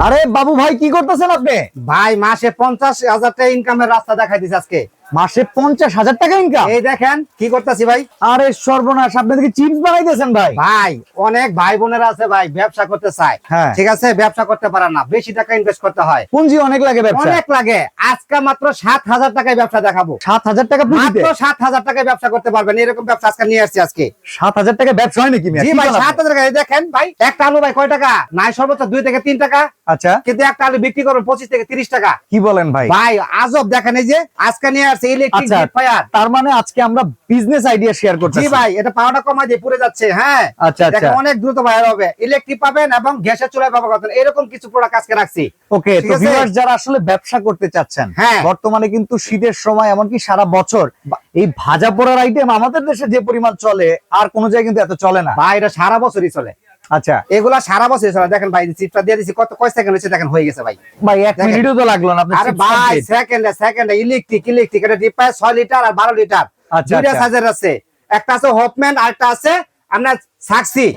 আরে বাবু ভাই কি করতেছেন আপনি? ভাই মাসে 50,000 টাকা ইনকামের রাস্তা দেখাই দিছে আজকে। মাসে 50,000 টাকা ইনকাম? এই দেখেন কি করতেছি ভাই। আরে সর্বনাশ, আপনি কি চিপস বানাইতেছেন ভাই? ভাই অনেক ভাই বোনেরা আছে ভাই ব্যবসা করতে চায়, হ্যাঁ। ঠিক আছে, ব্যবসা করতে পারে না, বেশি টাকা ইনভেস্ট করতে হয়, পুঁজি অনেক লাগে ব্যবসা। অনেক লাগে। আজকে মাত্র 7,000 টাকায় ব্যবসা দেখাবো। 7,000 টাকা পুঁজিতে? মাত্র 7,000 টাকায় ব্যবসা করতে পারবেন, এরকম ব্যবসা আজকে নিয়ে আসছি আজকে। 7,000 টাকা ব্যবসা হয় নাকি? জি ভাই 7,000 টাকা। এই দেখেন ভাই, একটা আলু ভাই কয় টাকা? নাই সর্বোচ্চ 2 থেকে 3 টাকা। আচ্ছা, কিন্তু একটা আলু বিক্রি করবেন 25 থেকে 30 টাকা। কি বলেন ভাই? ভাই আজব, দেখেন এই যে আজকে নিয়ে আসছে ইলেকট্রিক আচ্ছা, ডিপ ফায়ার। তার মানে আজকে আমরা বিজনেস আইডিয়া শেয়ার করতেছি। জি ভাই, এটা পাওয়াটা কমাই দিয়ে পুড়ে যাচ্ছে। হ্যাঁ আচ্ছা আচ্ছা, দেখেন অনেক দ্রুত বাইরে হবে, ইলেকট্রিক পাবেন এবং গ্যাসের চুলায় ব্যবহার করতেন, এরকম কিছু প্রোডাক্ট আজকে রাখছি। ওকে। ঠিক তো আছে? ভিউয়ার্স যারা আসলে ব্যবসা করতে চাচ্ছেন, হ্যাঁ। বর্তমানে কিন্তু শীতের সময় এমনকি সারা বছর এই ভাজা পোড়ার আইটেম আমাদের দেশে যে পরিমাণ চলে আর কোন জায়গায় কিন্তু এত চলে না। ভাই এটা সারা বছরই চলে, আচ্ছা এগুলা সারা বছরই চলে। দেখেন ভাই চিপটা দিয়ে দিছি, কয় সেকেন্ড হয়েছে দেখেন, হয়ে গেছে ভাই। ভাই 1 দেখেন। মিনিটও তো লাগলো না আপনি আরে chips ভাই complete। সেকেন্ডে ইলেকট্রিক এটা ডিপ ফায়ার 6 লিটার আর 12 লিটার, আচ্ছা, দুইটা আচ্ছা। সাইজের আছে। একটা আছে হপম্যান আর একটা আছে আপনার সাক্সি।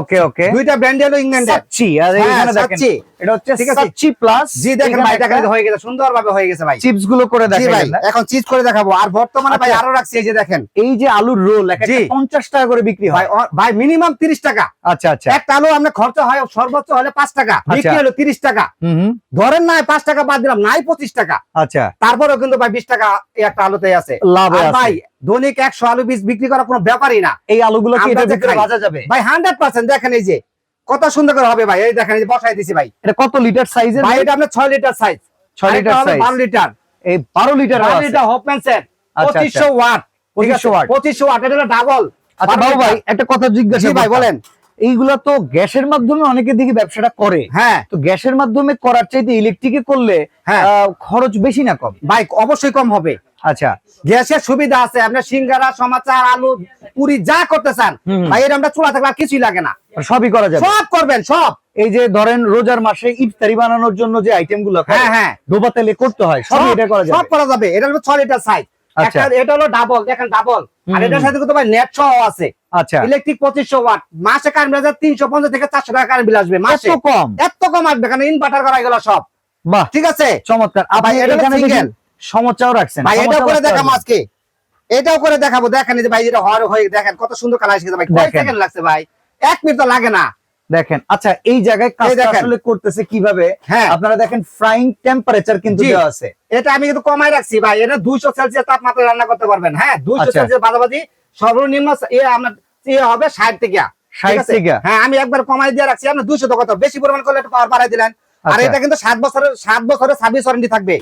ওকে ওকে, দুইটা ব্র্যান্ড হলো ইংল্যান্ডের। সাচ্চি। আর হ্যাঁ, এইখানে দেখেন সাচ্চি। এটা হচ্ছে ঠিক আছে। সাচ্চি প্লাস। জি দেখেন ভাই, দেখেন হয়ে গেছে, সুন্দরভাবে হয়ে গেছে ভাই। চিপস গুলো করে জি ভাই, দেখেন না? এখন চিজ করে দেখাবো। আর বর্তমানে ভাই আচ্ছা। আরো রাখছি, এই যে দেখেন এই যে আলুর রোল এক জি। 50 টাকা করে বিক্রি ভাই হয়। ভাই মিনিমাম 30 টাকা। আচ্ছা আচ্ছা, একটা আলু আপনার খরচা হয় সর্বোচ্চ হলে 5 টাকা, বিক্রি হলো 30 টাকা। হুম, ধরেন নাই 5 টাকা বাদ দিলাম, নাই 25 টাকা। আচ্ছা, তারপরেও কিন্তু ভাই 20 টাকা এই একটা আলুতে আছে। লাভ আর আছে। ভাই দৈনিক 100 আলু বীজ বিক্রি করা কোনো ব্যাপারই না। এই আলুগুলো কি আমরা এটার যে ভিতরে খাই। ভাজা যাবে? ভাই 100% দেখেন এই যে কত সুন্দর করে হবে ভাই। এই দেখেন এই যে বসাই দিছি ভাই। এটা কত লিটার সাইজের? ভাই এটা আপনার 6 litre size. 6 litre size, 12 litre. এই 12 লিটার 12 লিটার হপম্যান সেট, আচ্ছা, 2500 ওয়াট। 2500 ওয়াট। 2500 ওয়াট, এটা হলো ডাবল। আচ্ছা বাবু ভাই একটা কথা জিজ্ঞাসা জি ভাই করতাম। বলেন। এইগুলা তো গ্যাসের মাধ্যমে অনেকে দেখি ব্যবসাটা করে, হ্যাঁ তো গ্যাসের মাধ্যমে করার চাইতে ইলেকট্রিকে করলে হ্যাঁ। খরচ বেশি না কম? ভাই অবশ্যই কম হবে। আচ্ছা, গ্যাসের সুবিধা আছে, আপনার সিঙ্গারা সমাচার আলু পুরি যা করতে চান হুম। ভাই, এর আমরা চুলা থাকলে আর কিছুই লাগে না, সবই করা যাবে। সব করবেন সব। এই যে ধরেন রোজার মাসে ইফতারি বানানোর জন্য যে আইটেম গুলো হ্যাঁ, হ্যাঁ। ডোবা তেলে করতে হয়, সব এটা করা সব যাবে। করা যাবে। এটা হলো 6 লিটার সাইজ। আচ্ছা। এটা হলো ডাবল, দেখেন ডাবল। আর এটার সাথে কিন্তু ভাই নেট সহ আছে। আচ্ছা, ইলেকট্রিক 2500 ওয়াট, মাসে কারেন্ট বিল 350 থেকে 400 টাকা কারেন্ট বিল আসবে মাসে। এত কম? এত কম আসবে কারণ ইনভার্টার করা এগুলো সব। বাহ, ঠিক আছে চমৎকার। ভাই, আপনি এটা এখানে দেখি single। সমচাও রাখছেন। ভাই, এটাও করে সমচা দেখাবো রাখতে আজকে, এটাও করে দেখাবো। দেখেন এই যে ভাই, যেটা হয়ে দেখেন কত সুন্দর কালার এসেছে ভাই। কয় দেখেন। সেকেন্ড লাগছে ভাই? 1 মিনিট তো লাগে না। দেখেন। আচ্ছা, এই জায়গায় কাজটা দেখেন। আসলে করতেছে কিভাবে? হ্যাঁ। আপনারা দেখেন ফ্রাইং টেম্পারেচার কিন্তু জি। দেওয়া আছে। এটা আমি কিন্তু কমাই রাখছি ভাই, এটা 200 সেলসিয়াস তাপমাত্রায় রান্না করতে পারবেন। হ্যাঁ 200 আচ্ছা। সেলসিয়াস বাদাবাদি সর্বনিম্ন আপনার হবে 60 থেকে। 60 ঠিক আছে? থেকে? হ্যাঁ আমি একবার কমাই দিয়ে রাখছি। আপনি 200 তো কত বেশি পরিমাণ করলে একটু পাওয়ার বাড়াই দিলেন। আর আচ্ছা। এটা কিন্তু 7 বছরের সার্ভিস ওয়ারেন্টি থাকবে।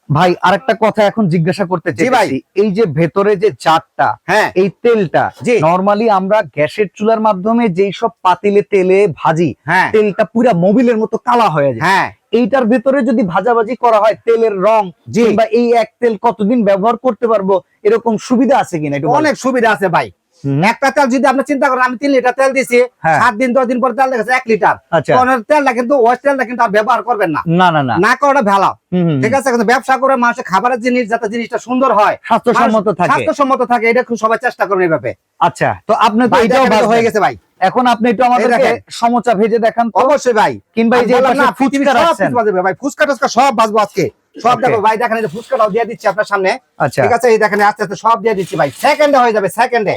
ভাই আরেকটা কথা এখন জিজ্ঞাসা করতে জি ভাই। চাইছি, এই যে ভেতরে যে চারটা, হ্যাঁ এই তেলটা জি। নরমালি আমরা গ্যাসের চুলার মাধ্যমে যেই সব পাতিলে তেলে ভাজি, হ্যাঁ তেলটা পুরা মোবিলের মতো কালা হয়ে যায়। হ্যাঁ এইটার ভেতরে যদি ভাজাভাজি করা হয়, তেলের রং জি। কিংবা এই এক তেল কতদিন ব্যবহার করতে পারবো, এরকম সুবিধা আছে কিনা একটু বলেন। অনেক সুবিধা আছে ভাই। হুম। একটা তেল যদি আপনি চিন্তা করেন, আমি 3 লিটার তেল দিছি, হ্যাঁ। 7 দিন 10 দিন পর তেল দেখেছে 1 লিটার। আচ্ছা। কোন তেলটা কিন্তু ওই তেলটা কিন্তু আর ব্যবহার করবেন না, না না না, না করাটা ভালো। হুম, ঠিক আছে, কিন্তু ব্যবসা করে মানুষের খাবারের জিনিস যাতে জিনিসটা সুন্দর হয়, স্বাস্থ্যসম্মত থাকে। স্বাস্থ্যসম্মত থাকে, এটা খুব সবাই চেষ্টা করবেন এইভাবে। আচ্ছা, তো আপনি তো ভাই এটাও দেখেন, এটা ভাজবেন। হয়ে গেছে ভাই। এখন আপনি একটু আমাদেরকে দেখেন। সমোচা ভেজে দেখান তো। অবশ্যই ভাই। কিংবা এই যে আমি বললাম পাশে না, পৃথিবীর ফুচকা সব রাখছেন। কিছু বাজবে ভাই, ফুচকা টুচকা সব বাজবো আজকে, সব Okay. দেখো ভাই। দেখেন এই যে ফুচকাটাও দিয়ে দিচ্ছি আপনার সামনে। আচ্ছা। ঠিক আছে, এই দেখেন আস্তে আস্তে সব দিয়ে দিচ্ছি ভাই, সেকেন্ডে হয়ে যাবে, সেকেন্ডে।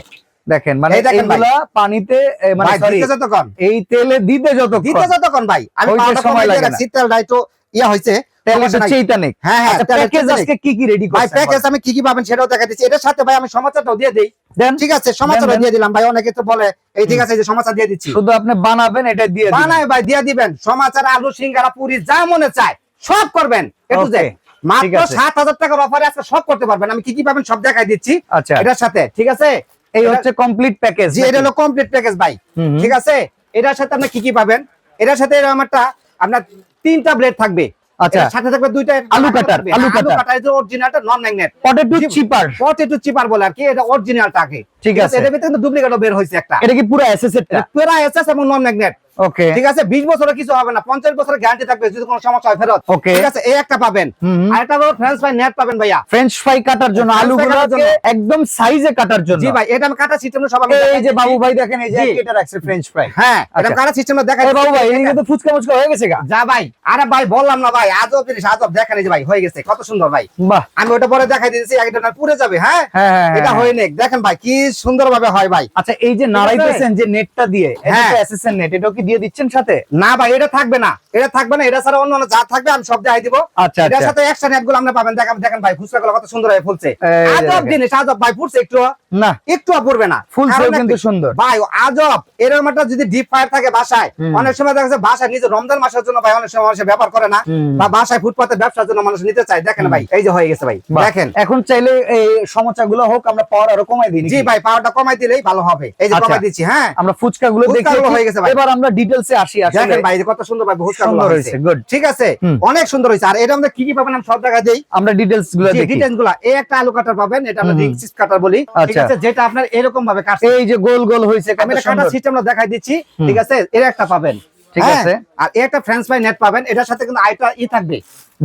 দেখেন মানে এই দেখেন ভাই। এগুলা পানিতে মানে ভাই সরি দিতে যতক্ষণ, এই তেলে দিতে দিতে যতক্ষণ যতক্ষণ ভাই, আমি হইতে পাউডার সময় কমাই দিয়ে লাগে রাখছি, তেলটা একটু ইয়া হয়েছে। তেল সমস্যা নাই। চৈতানিক। হ্যাঁ হ্যাঁ, আচ্ছা, তেলের প্যাকেজ চৈতানিক। আজকে কি কি রেডি ভাই করছেন? প্যাকেজ আমি কি কি পাবেন সেটাও দেখা দিচ্ছি। এটার সাথে ভাই আমি সমাচারটাও দিয়ে দেই। দেন। ঠিক আছে, সমাচারও দেন। দিয়ে দিলাম ভাই। অনেকে তো বলে এই ঠিক আছে, এই যে সমাচার দিয়ে দিচ্ছি। শুধু আপনি বানাবেন, এটা দিয়ে দিবেন। বানায় ভাই দিয়ে দিবেন। সমাচার আলু সিঙ্গারা পুরি যা মনে চায় সব করবেন। একটু Okay, ঠিক মাত্র আছে। 7,000 টাকার অফারে আজকে সব করতে পারবেন। আমি কি কি পাবেন সব দেখাই দিচ্ছি আচ্ছা। এটার সাথে। ঠিক আছে, এই হচ্ছে কমপ্লিট প্যাকেজ। জি এটা হলো কমপ্লিট প্যাকেজ ভাই। হুম। ঠিক আছে, এটার সাথে আপনি কি কি পাবেন? এটার সাথে এরকম একটা আপনার 3টা ব্লেড থাকবে। আচ্ছা। এটার সাথে থাকবে 2টা আলু কাটার, থাকবে। আলু আলু কাটার। কাটার যে অরিজিনালটা নন ম্যাগনেট, পটেটো চিপার। পটেটো চিপার বলে আর কি, এটা অরিজিনালটা আগে। ঠিক আছে। এটার ভিতরে কিন্তু ডুপ্লিকেটও বের হয়েছে একটা। এটা কি পুরো এসএসএরটা? পুরা এসএস এবং নন ম্যাগনেট। ওকে ঠিক আছে, 20 বছরের কিছু হবে না, 50 বছরের গ্যারান্টি থাকবে, যদি কোনো সমস্যা হয় ফেরত। ওকে। ঠিক আছে, এই একটা পাবেন। আর একটা হলো ফ্রেঞ্চ ফ্রাই নেট পাবেন ভাইয়া। ফ্রেঞ্চ ফ্রাই কাটার জন্য, ফ্রেঞ্চ ফ্রাই কাটার আলুগুলোকে জন্য। একদম সাইজে কাটার জন্য। জি ভাই, এটা আমি কাটা সিস্টেম সব আমি এই দেখাই যে দিচ্ছি। বাবু ভাই দেখেন, এই যে জি। কেটে রাখছে ফ্রেঞ্চ ফ্রাই। হ্যাঁ, এটা আচ্ছা। কাটা সিস্টেম দেখাই এই বাবু ভাই, দিচ্ছি। এই কিন্তু ফুচকা মুচকা হয়ে গেছে গা। যা ভাই, আরে ভাই বললাম না ভাই, আজব জিনিস, আজব। দেখেন এই যে ভাই হয়ে গেছে, কত সুন্দর ভাই। বাহ, আমি ওটা পরে দেখাই দিয়েছি, এটা না পুড়ে যাবে। হ্যাঁ, হ্যাঁ, হ্যাঁ, এটা হ্যাঁ। হয়ে নেক, দেখেন ভাই কি সুন্দর ভাবে হয় ভাই। আচ্ছা, এই যে নাড়াইতেছেন যে নেটটা দিয়ে, এটা হ্যাঁ। তো এসএসএন নেট, এটাও কি দিয়ে দিচ্ছেন সাথে? না ভাই, এটা থাকবে না, এটা থাকবে না, এটা ছাড়া অন্য অন্য যা থাকবে আমি সব দেখাই দিব। আচ্ছা, এটার আচ্ছা। সাথে এক্সট্রা নেট গুলো আপনি পাবেন। দেখেন ভাই ফুচকাগুলো কত সুন্দর হয়ে ফুলছে। এই যে আজব দেখেন। জিনিস, আজব ভাই, ফুটছে একটু না, একটু পড়বে না, ফুলছেও কারণ কিন্তু একটা- সুন্দর। ভাই আজব। এরকম একটা যদি ডিপ ফায়ার থাকে বাসায়, অনেক সময় দেখা যাচ্ছে বাসায় নিজে রমজান মাসের জন্য ভাই অনেক সময় মানুষের ব্যাপার করে না, বা বাসায় ফুটপাতে ব্যবসার জন্য মানুষ নিতে চায়। দেখেন ভাই, এই যে হয়ে গেছে ভাই, বাহ। দেখেন। এখন চাইলে এই সমস্যাগুলো হোক, আমরা পাওয়ার আরো কমাই দিই নাকি? জি ভাই, পাওয়ারটা কমাই দিলেই ভালো হবে। এই যে আচ্ছা। কমাই দিচ্ছি। হ্যাঁ, আমরা ফুচকাগুলো দেখি, ফুচকাগুলো হয়ে গেছে ভাই। এবার আমরা ডিটেইলসে আসি। আসলে দেখেন ভাই, এই যে কত সুন্দর ভাই ফুচকাগুলো সুন্দর হয়েছে। হয়েছে, good। ঠিক আছে, হুম। অনেক সুন্দর হয়েছে। আর এটা আমাদের কি কি পাবেন আমি সব জায়গায় দেই। আমরা ডিটেইলস গুলো দেখি। ডিটেইলস গুলা, এই একটা আলু কাটার পাবেন, এটা আমরা রিং সিস কাটার বলি। ঠিক আচ্ছা। আছে, যেটা আপনার এরকম ভাবে কাটছে। এই যে গোল গোল হয়েছে, আমি এটা কাটার সিস্টেমটা দেখাই দিচ্ছি। ঠিক আছে, এর একটা পাবেন। ঠিক হ্যাঁ, আছে। আর এই একটা ফ্রেঞ্চ ফ্রাই নেট পাবেন, এটার সাথে কিন্তু আইটা থাকবে,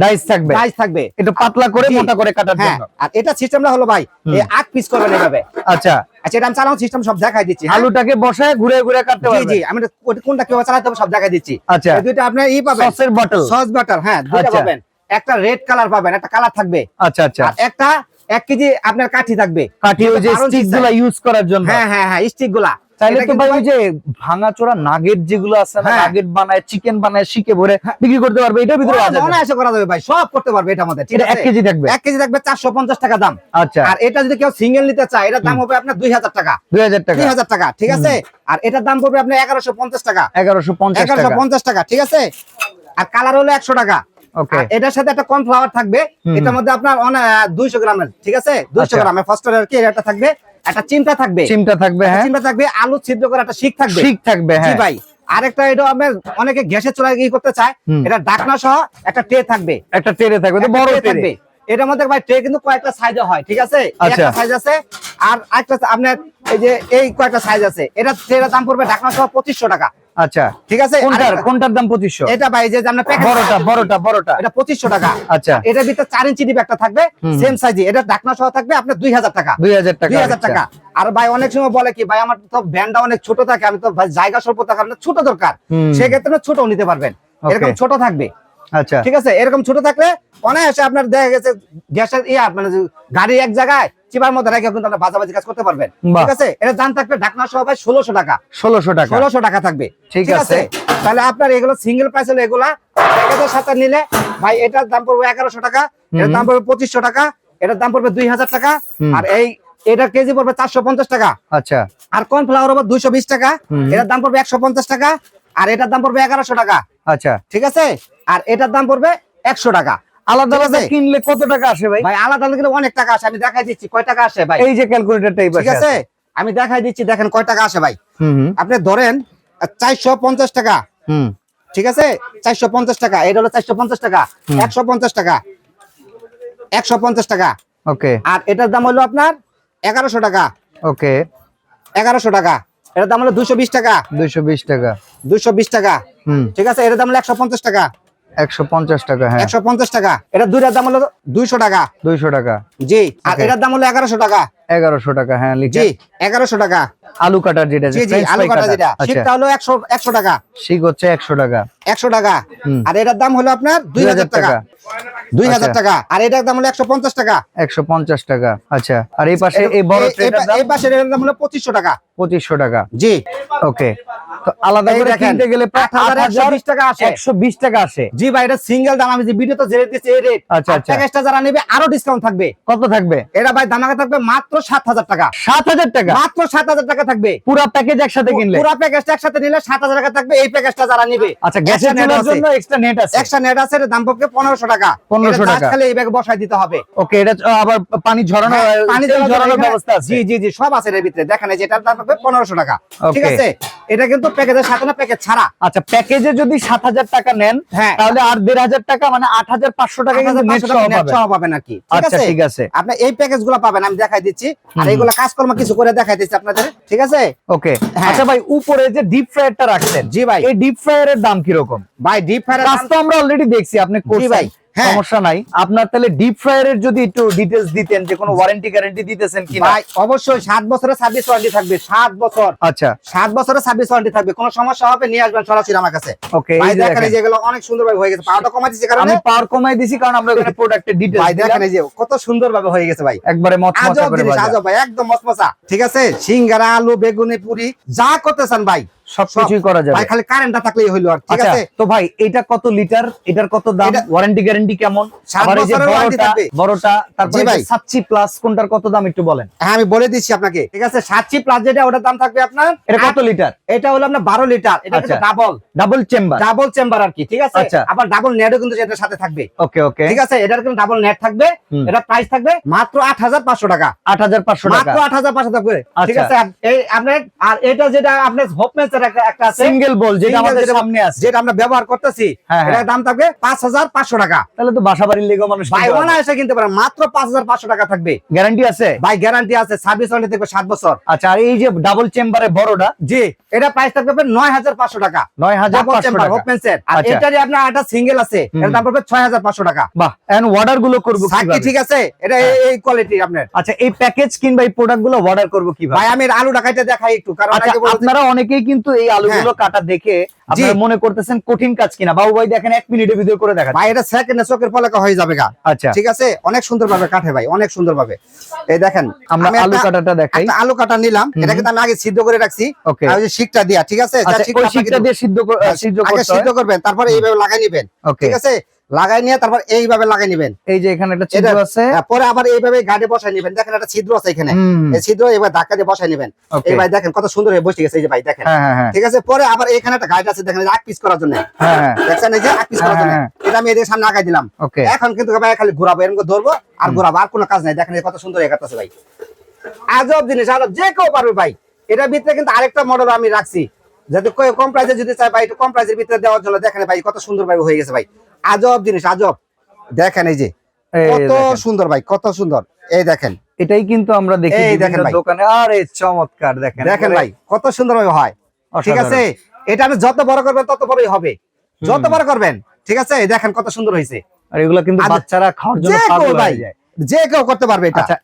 ডাইস থাকবে, ডাইস থাকবে, একটু পাতলা করে জি। মোটা করে কাটার হ্যাঁ, জন্য। আর এটা সিস্টেমটা হলো ভাই, এই 8 পিস করবেন এভাবে। আচ্ছা, আচ্ছা, এটা আমি চালানো সিস্টেম সব দেখাই দিচ্ছি। হ্যাঁ? আলুটাকে বসায় ঘুরে ঘুরে কাটতে জি পারবে। জি, আমি কোনটা কিভাবে চালাতে হবে সব দেখাই দিচ্ছি। আচ্ছা। এই দুইটা আপনার পাবেন, সসের বটল। Sauce butter. হ্যাঁ, দুইটা আচ্ছা। পাবেন। একটা রেড কালার পাবেন, একটা কালার থাকবে। আচ্ছা, আচ্ছা। আর একটা 1 কেজি আপনার কাঠি থাকবে, কাঠি, ওই যে বারণ স্টিক piece গুলা ইউজ করার জন্য। হ্যাঁ হ্যাঁ হ্যাঁ, স্টিক গুলা। চাইলে এটা তো কিন্তু ভাই ওই যে ভাঙাচোরা নাগেট যেগুলো আছে না, হ্যাঁ। নাগেট বানায়, চিকেন বানায়, শিকে ভরে বিক্রি করতে পারবে, এটার ভিতরে আছে। অনায়াসে করা যাবে ভাই, সব করতে পারবে এটা আমাদের। ঠিক এটা আছে, 1 কেজি থাকবে। 1 কেজি থাকবে 450 টাকা দাম। আচ্ছা, আর এটা যদি কেউ সিঙ্গেল নিতে চায়, এটার দাম হবে আপনার 2000 টাকা। 2000 টাকা, 3000 টাকা। ঠিক আছে, আর এটার দাম পড়বে আপনার 1150 টাকা। 1150 টাকা। 1150 টাকা। ঠিক আছে, আর কালার হলো 100 টাকা। ওকে। আর এটার সাথে একটা কর্নফ্লাওয়ার থাকবে, এটার মধ্যে আপনার 200 গ্রামের। ঠিক আছে, 200 আচ্ছা। গ্রামের ফসফরাস কি এটা থাকবে, একটা চিমটা থাকবে, চিমটা থাকবে, হ্যাঁ, চিমটা থাকবে, আলু ছিদ্র করে একটা শিক থাকবে। শিক থাকবে, জি হ্যাঁ। ভাই। আরেকটা এটা আমরা অনেকে গ্যাসের চুলায় কি করতে চায়, এটা ঢাকনা সহ একটা ট্রে থাকবে, একটা ট্রে থাকবে, তো একটা বড় tray ট্রে থাকবে। এটার মধ্যে ভাই ট্রে কিন্তু কয়েকটা সাইজে হয়। ঠিক আছে, এই আচ্ছা। একটা সাইজ আছে, আর একটা আপনার এই যে এই কয়েকটা সাইজ আছে। এটা ট্রের দাম পড়বে ঢাকনা সহ 2500 টাকা। আচ্ছা, ঠিক আছে, কোনটার দাম 2500? এটা ভাই যে আমরা প্যাকেট, বড়টা এটা 2500 টাকা। আচ্ছা। এটার ভিতরে 4 ইঞ্চি ডিপ একটা থাকবে, সেম সাইজে। এটা ঢাকনা সহ থাকবে আপনার 2000 টাকা। 2000 টাকা, 2000 টাকা। আর ভাই অনেক সময় বলে কি ভাই আমার তো ভ্যানটা অনেক ছোট থাকে, আমি তো ভাই জায়গা স্বল্প থাকে, আপনার ছোট দরকার, সেক্ষেত্রে ছোট নিতে পারবেন। এরকম ছোট থাকবে। আচ্ছা, ঠিক আছে, এরকম ছোট থাকলে অনায়াসে আপনার দেখা গেছে গ্যাসের মানে গাড়ি এক জায়গায় চিপার মধ্যে রেখে কিন্তু আপনার বাজাবাজি কাজ করতে পারবেন। বাহ। ঠিক আছে, এটা দাম থাকবে ঢাকনা সহ ভাই 1600 টাকা। 1600 টাকা। 1600 টাকা থাকবে। ঠিক আছে। তাহলে আপনার এগুলো সিঙ্গেল প্রাইস হলো, এগুলা প্যাকেজের সাথে নিলে ভাই এটার দাম পড়বে 1100 টাকা, এটার দাম পড়বে 2500 টাকা, এটার দাম পড়বে 2000 টাকা, আর এটা কেজি পড়বে 450 টাকা। আচ্ছা, আর কর্নফ্লাওয়ার হবে 220 টাকা, এটার দাম পড়বে 150 টাকা, আর এটার দাম পড়বে 1100 টাকা। আচ্ছা। ঠিক আছে, আর এটার দাম পড়বে 100 টাকা। আলাদা আলাদা কিনলে কত টাকা আসে ভাই? ভাই আলাদা আলাদা অনেক টাকা আসে, আমি দেখাই দিচ্ছি কয় টাকা আসে ভাই। এই যে ক্যালকুলেটরটা এই ঠিক পাশে আছে, আমি দেখাই দিচ্ছি, দেখেন কয় টাকা আসে ভাই। হুম, আপনি ধরেন 450 টাকা। হুম, ঠিক আছে, 450 টাকা, এটা হলো 450 টাকা, 150 টাকা, 150 টাকা, ওকে, আর এটার দাম হলো আপনার 1100 টাকা। ওকে, 1100 টাকা, এটার দাম হলো 220 টাকা, 220 টাকা, 220 টাকা। হুম, ঠিক আছে, এটার দাম হলো 150 টাকা, 150 টাকা, হ্যাঁ, 150 টাকা। এটা দুইটার দাম হলো 200 টাকা। 200 টাকা, জি, আর Okay. এটার দাম হলো 1100 টাকা। 1100 টাকা, হ্যাঁ, লিখে। জি, 1100 টাকা। আলু কাটার যেটা, জি জি, ফ্রেঞ্চ আলু ফ্রাই কাটা যেটা, আচ্ছা, শিকটা হলো 100 টাকা। শিক হচ্ছে 100 টাকা, 100 টাকা। হুম। আর এটার দাম হলো আপনার 2000 টাকা। 2000 আচ্ছা। টাকা, আর এটার দাম হলো 150 টাকা। 150 টাকা। আচ্ছা, আর এই পাশে এই বড় ট্রেটার দাম এই পাশের এর দাম হলো 2500 টাকা। 2500 টাকা। জি, ওকে, তো আলাদা এই করে দেখেন, কিনতে গেলে প্রায় 8120 টাকা আসে। 120 টাকা আসে। জি ভাই, এটা সিঙ্গেল দাম, আমি যে ভিডিওতে জেনে দিয়েছি এই রেট। আচ্ছা, আর আচ্ছা। প্যাকেজটা যারা নেবে আরো ডিসকাউন্ট থাকবে। কত থাকবে? এটা ভাই দামাকা থাকবে মাত্র 7000 টাকা। 7000 টাকা, মাত্র 7000 টাকা থাকবে। পুরো প্যাকেজ একসাথে কিনলে? পুরো প্যাকেজটা একসাথে নিলে 7000 টাকা থাকবে। এই প্যাকেজটা যারা নেবে, আচ্ছা, গ্যাসের extra net চুলার আছে। জন্য এক্সট্রা নেট আছে? এক্সট্রা নেট আছে, এর দাম পড়বে 1500 টাকা। 1500 এটা just টাকা। খালি এই ব্যাগে বসায় দিতে হবে। ওকে, এটা আবার পানি ঝরানো, হ্যাঁ, পানি তেল ঝরানোর ঝরানোর এখানে- ব্যবস্থা আছে? জি জি জি, সব আছে এর ভিতরে। দেখেন এই যে এটার দাম পড়বে 1500 টাকা। ঠিক Okay. আছে, এটা কিন্তু প্যাকেজের সাথে না, প্যাকেজ ছাড়া। আচ্ছা, প্যাকেজে যদি 7,000 টাকা নেন, হ্যাঁ, তাহলে আর 1,500 টাকা মানে 8,500 টাকা কিন্তু নেট 8,500 সহ টাকা নেট পাবেন। সহ পাবেন আর কি। ঠিক আচ্ছা, আছে, ঠিক আছে। আপনি এই প্যাকেজ গুলো পাবেন, আমি দেখাই দিচ্ছি। আর এইগুলা কাজকর্ম কিছু করে দেখাই দিচ্ছি আপনাদের, ঠিক আছে। ওকে, হ্যাঁ। আচ্ছা ভাই, উপরে যে ডিপ ফ্রায়ারটা রাখছেন, জি ভাই। এই ডিপ ফ্রায়ারের দাম কি রকম? ভাই ডিপ ফ্রায়ার কাজ তো আমরা অলরেডি দেখছি আপনি করছেন, ভাই, হ্যাঁ। সমস্যা নাই। আপনার তাহলে ডিপ ফ্রায়ারের যদি একটু ডিটেইলস দিতেন, যে কোনো ওয়ারেন্টি গ্যারান্টি দিতেছেন কিনা? ভাই অবশ্যই 7 বছরের সার্ভিস ওয়ারেন্টি থাকবে, 7 বছর। আচ্ছা, 7 বছরের সার্ভিস ওয়ারেন্টি থাকবে, কোনো সমস্যা হবে নিয়ে আসবেন সরাসরি আমার কাছে। ওকে, ভাই এই যে দেখেন, দেখেন, এই যে এগুলো অনেক সুন্দরভাবে হয়ে গেছে, পাওয়ারটা কমাই দিয়েছি কারণে। আমি পাওয়ার কমাই দিছি কারণ আমরা এখানে প্রোডাক্টের ডিটেইলস ভাই দেখেন, দিলাম, এই যে কত সুন্দরভাবে হয়ে গেছে ভাই, একবারে মচমচা আজব করে জিনিস, ভাজা। আজব ভাই, একদম মচমচা। ঠিক আছে, সিঙ্গারা, আলু, বেগুনি, পুরি যা করতেছেন ভাই সবকিছুই করা যাবে। ভাই, খালি কারেন্টটা থাকলেই হইলো আর। ঠিক আচ্ছা, আছে, তো ভাই এটা কত লিটার, এটার কত দাম, এটা- ওয়ারেন্টি গ্যারান্টি কেমন? 7 আবার এই যে বছরের warranty বড়টা, থাকবে। বড়টা, তারপরে জি ভাই। সাচ্চি প্লাস কোনটার কত দাম একটু বলেন। হ্যাঁ আমি বলে দিচ্ছি আপনাকে। ঠিক আছে, 7 প্লাস যেটা, ওটার দাম থাকবে আপনার, এটা কত লিটার? এটা হলো আপনার 12 লিটার। এটা কিন্তু আচ্ছা। Double chamber. ডাবল চেম্বার আর কি। ঠিক আছে, আচ্ছা। আবার ডাবল নেটও কিন্তু এটার সাথে থাকবে। ওকে, ওকে, ঠিক আছে, এটার কিন্তু ডাবল নেট থাকবে। এটা প্রাইস থাকবে মাত্র 8,500 টাকা। 8,500 টাকা, মাত্র 8,500 টাকা করে। ঠিক আচ্ছা। আছে, এই আপনার, আর এটা যেটা আপনার হোপমেন্সের একটা আছে, সিঙ্গেল বল যেটা Single আমাদের যেটা- সামনে আছে, যেটা আমরা ব্যবহার করতেছি, হ্যাঁ, হ্যাঁ। এটার দাম থাকবে 5,500 টাকা। তাহলে তো বাসাবাড়ির লেগে মানুষ ভাই ওনা এসে কিনতে পারেন, মাত্র 5,500 টাকা থাকবে। গ্যারান্টি আছে। ভাই গ্যারান্টি আছে, সার্ভিস ওয়ারেন্টি থাকবে 7 বছর। আচ্ছা, আর এই যে ডাবল চেম্বারে বড়টা, জি, এটা প্রাইস থাকবে 9,500 টাকা। 9,500 টাকা। হোপমেন্সের। আর আচ্ছা। এটারই আপনার একটা সিঙ্গেল আছে, এর দাম পড়বে 6,500 টাকা। বাহ, এন্ড অর্ডার গুলো করব সাকি, কিভাবে? ঠিক আছে, এটা এই কোয়ালিটি আপনার। আচ্ছা, এই প্যাকেজ কিংবা এই প্রোডাক্ট গুলো অর্ডার করব কিভাবে? ভাই আমি আলু ঢাকাইতে দেখাই একটু, কারণ আচ্ছা, অনেকে বলে যে- আপনারা অনেকেই কিন্তু এই আলুগুলো কাটা দেখে আপনারা মনে করতেছেন কঠিন কাজ কিনা। বাবু ভাই দেখেন 1 মিনিটের ভিতর করে দেখাচ্ছি। ভাই এটা সেকেন্ডে চোখের পলকে হয়ে যাবে গা। আচ্ছা, ঠিক আছে, অনেক সুন্দর ভাবে কাটে ভাই, অনেক সুন্দর ভাবে। এই দেখেন, আমরা আমি আলু একটা- কাটাটা দেখাই। একটা আলু কাটা নিলাম, এটা কিন্তু আমি আগে সিদ্ধ করে রাখছি। ওকে, আর ওই যে শিকটা দিয়া, ঠিক আছে, যা আচ্ছা, শিকটা ওই আপনাকে শিকটা দিয়ে সিদ্ধ আগে করতে সিদ্ধ হয়। করবেন, তারপরে এইভাবে লাগাই নিবেন। ওকে, ঠিক আছে, লাগাই নিয়ে তারপর এইভাবে লাগাই নিবেন। এই যে এখানে একটা ছিদ্র আছে, পরে আবার এইভাবে গাড়ি বসাই নিবেন। দেখেন একটা ছিদ্র আছে এখানে, হুম, এই ছিদ্র এবার ধাক্কা দিয়ে বসাই নিবেন। ওকে, এই ভাই দেখেন কত সুন্দর হয়ে বসে গেছে, এই যে ভাই দেখেন। হ্যাঁ, হ্যাঁ, হ্যাঁ, ঠিক আছে, পরে আবার এখানে একটা গাইড আছে, দেখেন আগ পিস করার জন্য। হ্যাঁ, হ্যাঁ, দেখছেন, এই যে আগ পিস করার জন্য, হ্যাঁ, এটা আমি এদের সামনে আগাই দিলাম। ওকে, এখন কিন্তু ভাই খালি ঘোরাবো, এরকম করে ধরবো আর ঘোরাবো, আর কোনো কাজ নাই। দেখেন কত সুন্দর এগাতেছে ভাই, আজব জিনিস, আজব, যে কেউ পারবে ভাই। এটার ভিতরে কিন্তু আরেকটা মডেল আমি রাখছি, যাতে কম প্রাইসে যদি চাই ভাই, একটু কম প্রাইসের ভিতরে দেওয়ার জন্য। দেখেন ভাই কত সুন্দর ভাবে হয়ে গেছে ভাই, আজব জিনিস, আজব। দেখেন এই যে এই কত দেখেন। সুন্দর ভাই, কত সুন্দর। এই দেখেন, এটাই কিন্তু আমরা দেখি এই দেখেন বিভিন্ন ভাই। দোকানে। আরে চমৎকার, দেখেন দেখেন ভাই কত সুন্দর ভাবে হয়। ঠিক অসাধারণ। আছে, এটা আপনি যত বড় করবেন তত বড়ই হবে, যত বড় করবেন। ঠিক আছে, এই দেখেন কত সুন্দর হয়েছে। আর এগুলো কিন্তু আর বাচ্চারা খাওয়ার জন্য যে কেউ পাগল ভাই, হয়ে যায়। যে কেউ করতে পারবে এটা। আচ্ছা,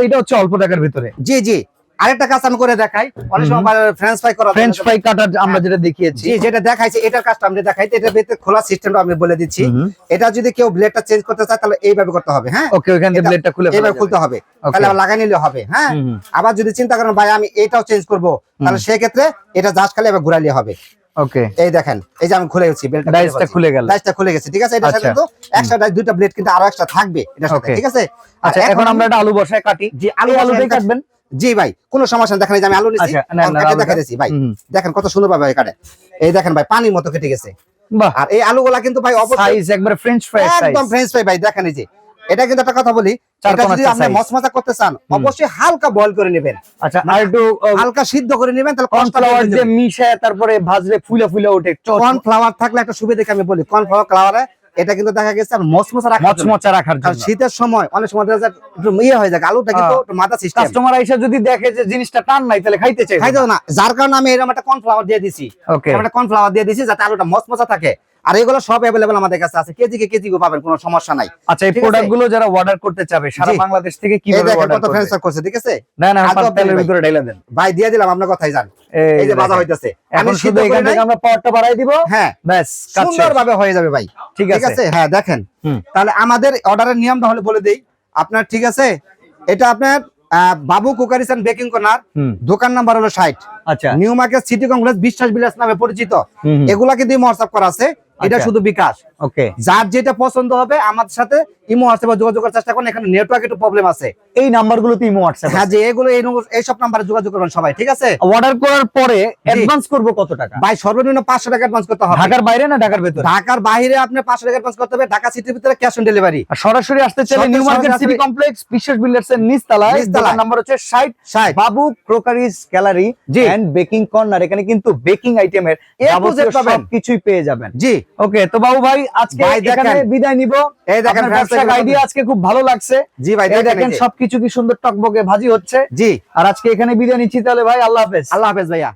এটা হচ্ছে অল্প টাকার ভিতরে। জি জি, আরেকটা কাজ আমি করে দেখাই। অনেক সময় ফ্রেঞ্চ ফ্রাই করা, ফ্রেঞ্চ ফ্রাই কাটার আমরা যেটা দেখিয়েছি, জি যেটা দেখাইছি, এটার কাজটা আমি দেখাইতে, এটার ভিতরে খোলা সিস্টেমটা আমি বলে দিচ্ছি। হুম। এটা যদি কেউ ব্লেডটা চেঞ্জ করতে চায় তাহলে এইভাবে করতে হবে। হ্যাঁ, ওকে, ওখান থেকে এটা ব্লেডটা খুলে ফেলা এইভাবে যাবে। খুলতে হবে, Okay. তাহলে আবার লাগাই নিলে হবে। হ্যাঁ, হুম, হুম। আবার যদি চিন্তা করেন ভাই আমি এটাও চেঞ্জ করব, তাহলে সেই ক্ষেত্রে এটা জাস্ট খালি এবার ঘুরাইলে হবে। ওকে, এই দেখেন, এই যে আমি খুলে গেছি, ডাইসটা খুলে গেল। ডাইসটা খুলে গেছে। ঠিক আছে, এটার সাথে আচ্ছা। কিন্তু এক্সট্রা ডাইস, দুইটা ব্লেড কিন্তু আরো এক্সট্রা থাকবে এটার সাথে। Okay. ঠিক আছে, আচ্ছা, এখন আমরা একটা আলু বসায় কাটি। জি আলু এই আলুটাই কাটবেন। জি ভাই, কোনো সমস্যা নেই। দেখেন এই যে আমি আলু নিছি, আচ্ছা, নেন, নেন, আলুটা। দেখাই দিচ্ছি ভাই। হুম। দেখেন কত সুন্দর ভাবে কাটে। এই দেখেন ভাই, পানির মতো কেটে গেছে। বাহ, আর এই আলুগুলা কিন্তু ভাই অবশ্যই সাইজ একবারে ফ্রেঞ্চ ফ্রাই সাইজ। একদম ফ্রেঞ্চ ফ্রাই ভাই। দেখেন এই যে, এটা কিন্তু একটা কথা বলি, চার এটা যদি কোণার আপনি size। মচমচা করতে চান অবশ্যই হালকা বয়েল করে নেবেন, আচ্ছা, আর একটু হালকা সিদ্ধ করে নেবেন, তাহলে কর্নফ্লাওয়ার দিয়ে মিশায় তারপরে ভাজলে ফুলে ফুলে ওঠে। কর্নফ্লাওয়ার থাকলে একটা সুবিধা আমি বলি, কর্নফ্লাওয়ারে এটা কিন্তু দেখা গেছে আর মচমচা রাখার জন্য। মচমচা রাখার কারণ জন্য। শীতের সময় অনেক সময় দেখা যায় একটু ইয়ে হয়ে যায়, আলুটা কিন্তু একটু মাথা সিস্টেম কাস্টমার আইসা যদি দেখে যে জিনিসটা টান নাই তাহলে খাইতে চাই। খাইতে না, যার কারণে আমি এরকম একটা কর্নফ্লাওয়ার দিয়ে দিছি। ওকে, একটা কর্নফ্লাওয়ার দিয়ে দিছি যাতে আলুটা মচমচা থাকে। আর এগুলো সব अवेलेबल আমাদের কাছে আছে, কেজি কে কেজি পাবেন, কোনো সমস্যা নাই। আচ্ছা, এই ঠিক আছে? প্রোডাক্ট গুলো যারা অর্ডার করতে চাবে সারা জি। বাংলাদেশ থেকে এই কিভাবে দেখেন অর্ডার কত করবে? ফ্রেঞ্চ করছে। ঠিক আছে, না না, আজব তেলের ভাই। ভিতরে ঢেলে দেন। ভাই দিয়ে দিলাম, আপনার কথাই জান। এই যে ভাজা হইতাছে, এখন আমি শুধু সিদ্ধ এখান করে থেকে নাই। আমরা পাওয়ারটা বাড়াই দিব। হ্যাঁ, ব্যাস, কাজ শেষ। সুন্দরভাবে হয়ে যাবে ভাই। ঠিক ঠিক আছে। আছে, হ্যাঁ দেখেন। হুম। তাহলে আমাদের অর্ডারের নিয়মটা হলে বলে দেই আপনার। ঠিক আছে, এটা আপনার বাবু কুকারিস এন্ড বেকিং কর্নার, হুম। দোকান নাম্বার হলো 60, আচ্ছা, নিউ মার্কেট সিটি কমপ্লেক্স, বিশ্বাস বিলাস নামে পরিচিত। হুম, হুম। এগুলা কিন্তু হোয়াটসঅ্যাপ করা আছে, এটা আচ্ছা। শুধু বিকাশ। ওকে, যার যেটা পছন্দ হবে আমাদের সাথে ইমো হোয়াটসঅ্যাপে যোগাযোগ করার চেষ্টা করুন। এখানে নেটওয়ার্ক একটু প্রবলেম আছে। এই নাম্বারগুলোতে ইমো হোয়াটসঅ্যাপ হ্যাঁ, যে এগুলো এই সব নাম্বারে যোগাযোগ করবেন সবাই, ঠিক আছে? অর্ডার করার পরে অ্যাডভান্স করব কত টাকা? ভাই সর্বনিম্ন 500 টাকা অ্যাডভান্স করতে হবে। ঢাকার বাইরে না ঢাকার ভেতরে? ঢাকার বাইরে আপনি 500 টাকা অ্যাডভান্স করতে হবে, ঢাকা সিটির ভিতরে ক্যাশ অন ডেলিভারি। আর সরাসরি আসতে চাইলে new market city complex Biswas builders এর নিচতলায়, দোকান নাম্বার হচ্ছে 60 Babu crockeries gallery and baking corner. এখানে কিন্তু বেকিং আইটেমের যাবতীয় সবকিছুই পেয়ে যাবেন। জি ওকে, তো বাবু ভাই আজকে এখানে বিদায় নিব। এই দেখেন ব্যবসার আইডিয়া আজকে খুব ভালো লাগছে। জি ভাই, দেখেন সবকিছু কি সুন্দর টকবকে ভাজি হচ্ছে। জি, আর আজকে এখানে বিদায় নিচ্ছি তাহলে ভাই, আল্লাহ হাফেজ। আল্লাহ হাফেজ ভাইয়া।